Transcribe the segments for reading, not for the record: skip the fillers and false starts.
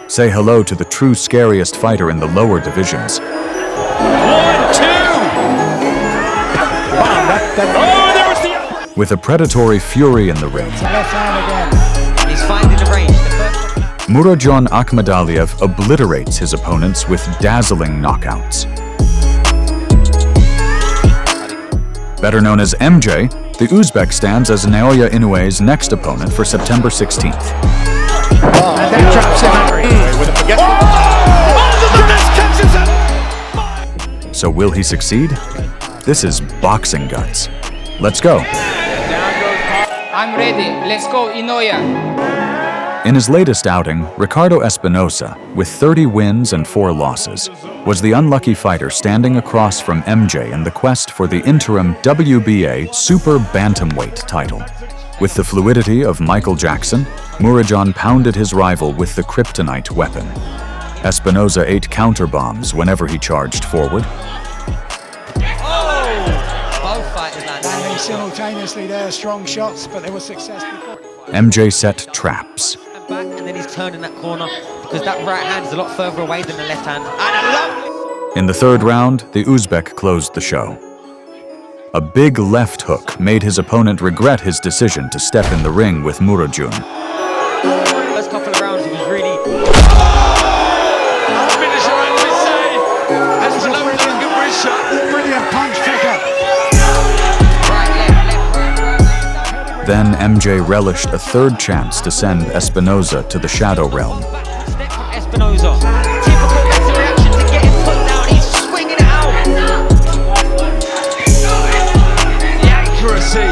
Say hello to the true scariest fighter in the lower divisions. 1, 2! Oh, there was the... With a predatory fury in the ring, Left hand again. He's finding the range. Murodjon Akhmadaliev obliterates his opponents with dazzling knockouts. Better known as MJ, the Uzbek stands as Naoya Inoue's next opponent for September 16th. And then drops him. So will he succeed? This is Boxing Guts. Let's go. I'm ready. Let's go, Inoue. In his latest outing, Ricardo Espinosa, with 30 wins and 4 losses, was the unlucky fighter standing across from MJ in the quest for the interim WBA Super Bantamweight title. With the fluidity of Michael Jackson, Murodjon pounded his rival with the kryptonite weapon. Espinosa ate counter bombs whenever he charged forward. Both fighters landed Simultaneously there, strong shots, but they were successful. MJ set traps. back, and then he's turning that corner because that right hand is a lot further away than the left hand. And a lovely... In the third round, the Uzbek closed the show. A big left hook made his opponent regret his decision to step in the ring with Murodjon. First couple of rounds, he was really... Brilliant punch kicker. Then MJ relished a third chance to send Espinosa to the Shadow Realm. Step from Espinosa. Typical that's the reaction to get him put down. He's swinging it out. The accuracy of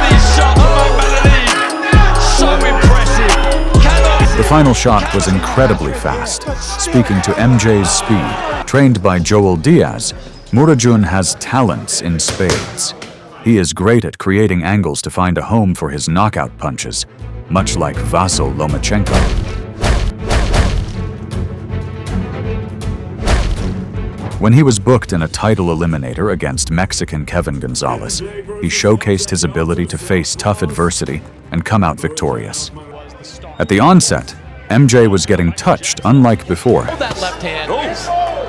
these shots from Akhmadaliev. So impressive. The final shot was incredibly fast. Speaking to MJ's speed, trained by Joel Diaz, Murodjon has talents in spades. He is great at creating angles to find a home for his knockout punches, much like Vasyl Lomachenko. When he was booked in a title eliminator against Mexican Kevin Gonzalez, he showcased his ability to face tough adversity and come out victorious. At the onset, MJ was getting touched unlike before. That left hand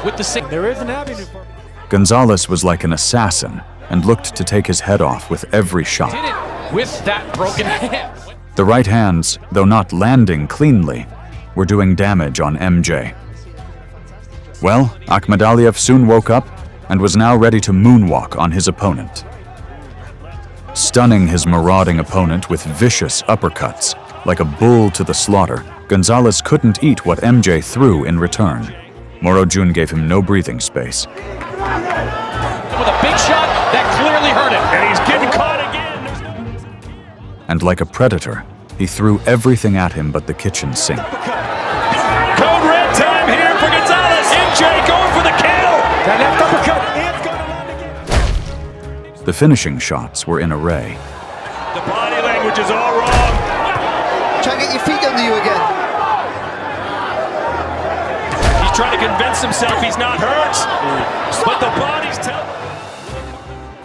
with the there is an avenue for Gonzalez was like an assassin and looked to take his head off with every shot. did it with that broken hand. The right hands, though not landing cleanly, were doing damage on MJ. Well, Akhmadaliev soon woke up and was now ready to moonwalk on his opponent. Stunning his marauding opponent with vicious uppercuts, like a bull to the slaughter, Gonzalez couldn't eat what MJ threw in return. Murodjon gave him no breathing space. With a big shot that clearly hurt him. And he's getting caught again. And like a predator, he threw everything at him but the kitchen sink. Code red time here for Gonzalez. MJ going for the kill. That left uppercut. It's going to land again. The finishing shots were in array. The body language is all wrong. Try and get your feet under you again. He's trying to convince himself he's not hurt. But the body's telling.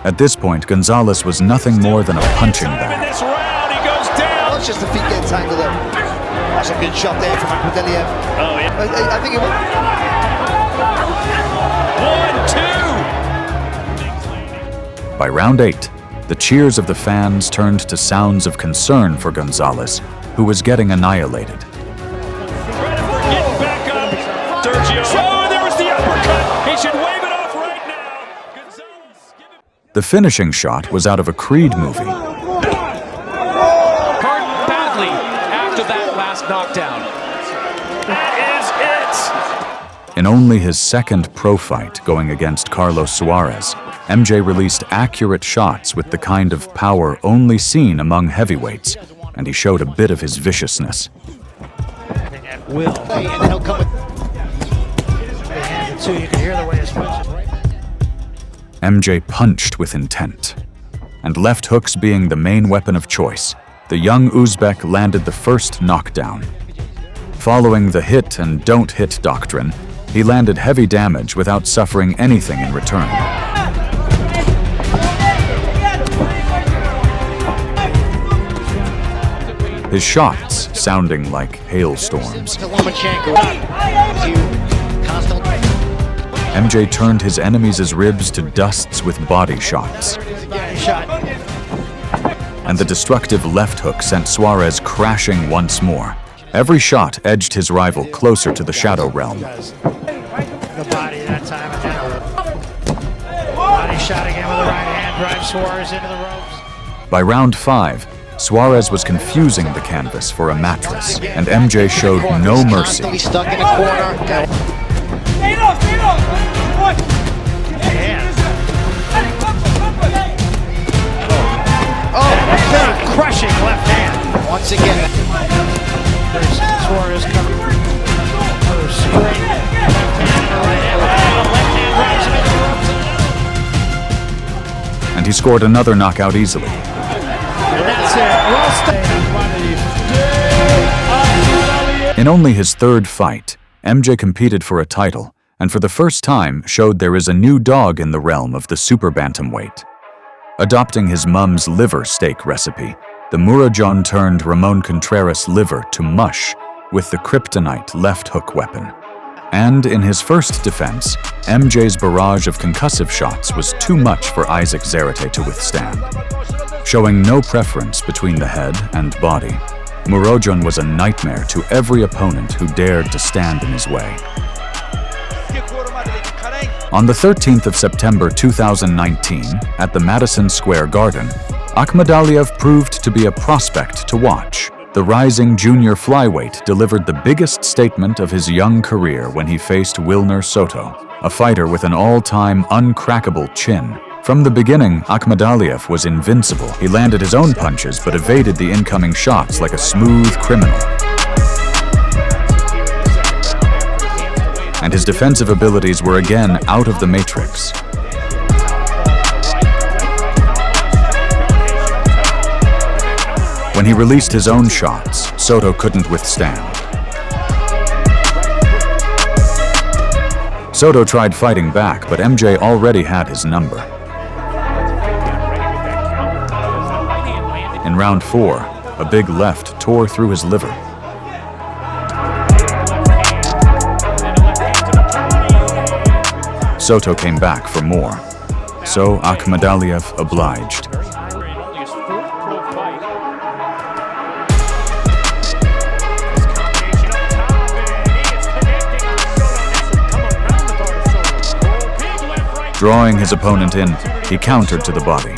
At this point, Gonzalez was nothing more than a punching In bag. this round, he goes down. That's just the feet getting tangled up. That's a good shot there from Akhmadaliev. Oh, yeah. I think it was. 1, 2. By round 8, the cheers of the fans turned to sounds of concern for Gonzalez, who was getting annihilated. Getting back up. Sergio. Oh, there was the uppercut. He should wave it off right now. Gonzalez, give it. The finishing shot was out of a Creed movie. Hurt badly after that last knockdown. That is it. In only his second pro fight going against Carlos Suarez, MJ released accurate shots with the kind of power only seen among heavyweights, and he showed a bit of his viciousness. Will. And then he'll come with... So you can hear the way his punches. MJ punched with intent. And left hooks being the main weapon of choice, the young Uzbek landed the first knockdown. Following the hit and don't hit doctrine, he landed heavy damage without suffering anything in return. his shots sounding like hailstorms. MJ turned his enemies' ribs to dusts with body shots. And the destructive left hook sent Suarez crashing once more. Every shot edged his rival closer to the shadow realm. The body that time. Body shot again with the right hand, drives Suarez into the ropes. By round 5, Suarez was confusing the canvas for a mattress, and MJ showed no mercy. He's stuck in a corner. Crushing left hand. Once again. There's Suarez coming another straight left hand and a right hand. Left hand drives him into the ropes. And he scored another knockout easily. And that's it. Well In only his third fight, MJ competed for a title, and for the first time showed there is a new dog in the realm of the super bantamweight. Adopting his mum's liver steak recipe, the Murodjon turned Ramon Contreras' liver to mush with the kryptonite left hook weapon. And in his first defense, MJ's barrage of concussive shots was too much for Isaac Zarate to withstand. Showing no preference between the head and body, Murodjon was a nightmare to every opponent who dared to stand in his way. On the 13th of September 2019, at the Madison Square Garden, Akhmadaliev proved to be a prospect to watch. The rising junior flyweight delivered the biggest statement of his young career when he faced Wilner Soto, a fighter with an all-time uncrackable chin. From the beginning, Akhmadaliev was invincible. He landed his own punches but evaded the incoming shots like a smooth criminal. And his defensive abilities were again out of the matrix. When he released his own shots, Soto couldn't withstand. Soto tried fighting back, but MJ already had his number. In round 4, a big left tore through his liver. Soto came back for more, so Akhmadaliev obliged. Drawing his opponent in, he countered to the body.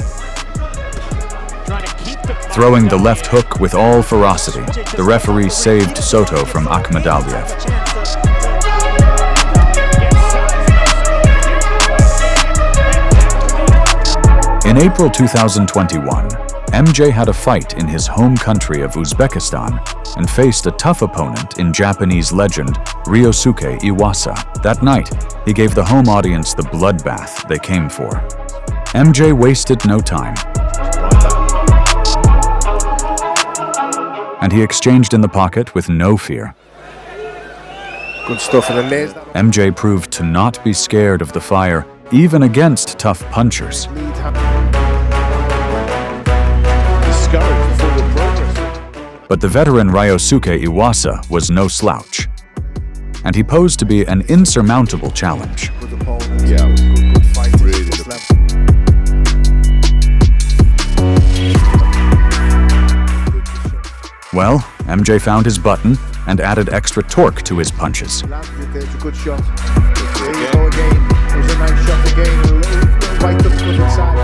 Throwing the left hook with all ferocity, the referee saved Soto from Akhmadaliev. In April 2021, MJ had a fight in his home country of Uzbekistan and faced a tough opponent in Japanese legend Ryosuke Iwasa. That night, he gave the home audience the bloodbath they came for. MJ wasted no time, and he exchanged in the pocket with no fear. Good stuff in the maze. MJ proved to not be scared of the fire, even against tough punchers. But the veteran Ryosuke Iwasa was no slouch, and he posed to be an insurmountable challenge. Good fight. Well, MJ found his button and added extra torque to his punches. There's a good shot. There you go again. There's a nice shot again. A little right up to the inside.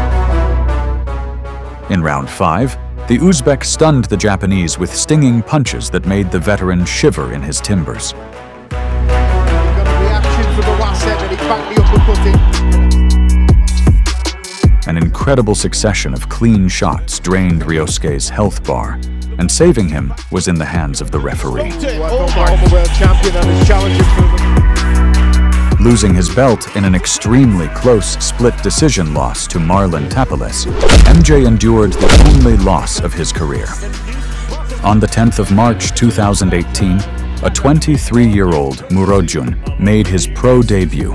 In round 5, the Uzbek stunned the Japanese with stinging punches that made the veteran shiver in his timbers. An incredible succession of clean shots drained Ryosuke's health bar, and saving him was in the hands of the referee. Losing his belt in an extremely close split decision loss to Marlon Tapales, MJ endured the only loss of his career. On the 10th of March 2018, a 23-year-old Murodjon made his pro debut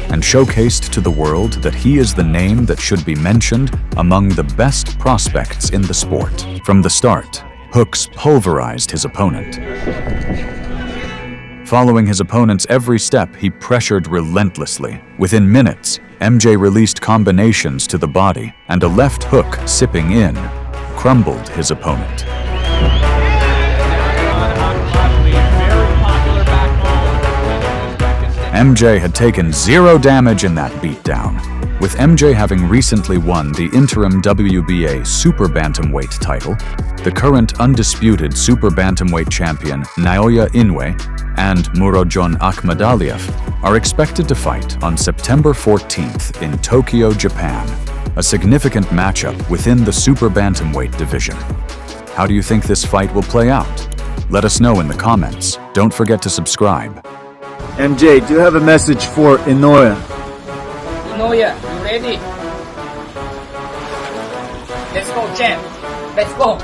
and showcased to the world that he is the name that should be mentioned among the best prospects in the sport. From the start, Hooks pulverized his opponent. Following his opponent's every step, he pressured relentlessly. Within minutes, MJ released combinations to the body, and a left hook sipping in crumbled his opponent. MJ had taken 0 damage in that beatdown, with MJ having recently won the interim WBA Super Bantamweight title. The current undisputed Super Bantamweight champion Naoya Inoue and Murodjon Akhmadaliev are expected to fight on September 14th in Tokyo, Japan, a significant matchup within the Super Bantamweight division. How do you think this fight will play out? Let us know in the comments. Don't forget to subscribe. MJ, do you have a message for Inoue? Inoue, you ready? Let's go, champ. Let's go.